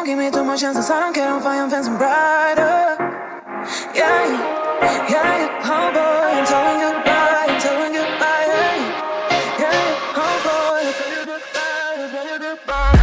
give me too much chances. I don't care, I'm fine, I'm fancy brighter. Yeah, oh boy, I'm telling goodbye, I'm telling goodbye. Yeah, oh boy, I'm telling goodbye, I'm telling goodbye.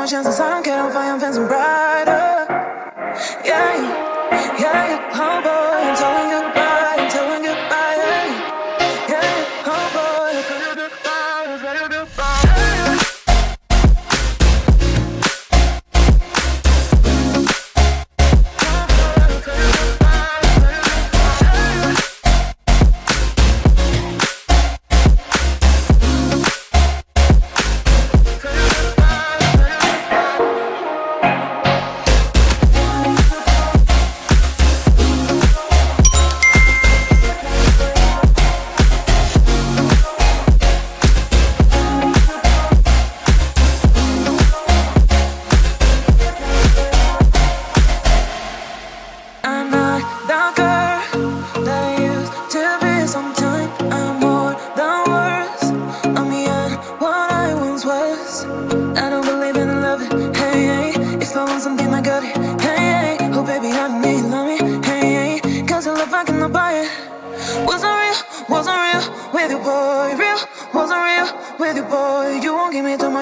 Chances, I don't care, I'm fine, I'm fancy brighter. Yeah, oh boy, I'm telling goodbye, I'm telling goodbye. Yeah, oh boy, I'm telling goodbye, I'm telling goodbye.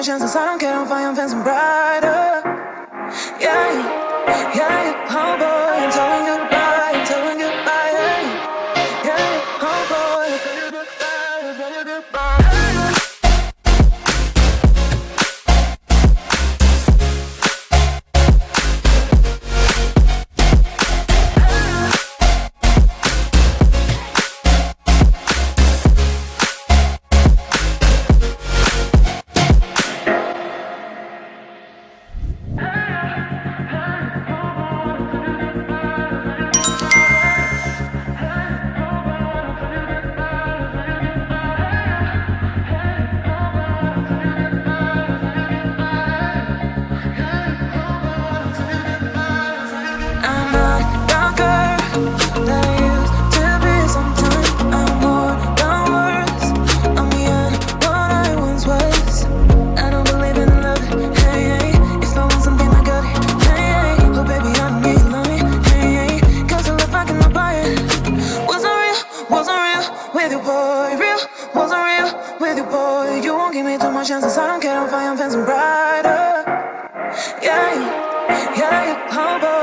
Chances, I don't care, I'm fine, I'm fancy brighter. Yeah, oh boy, I'm telling goodbye, I'm telling goodbye. Yeah, oh boy, I'm telling goodbye, I'm telling goodbye. Chances, I don't care, I'm fine, I'm fancy brighter. Yeah, oh boy.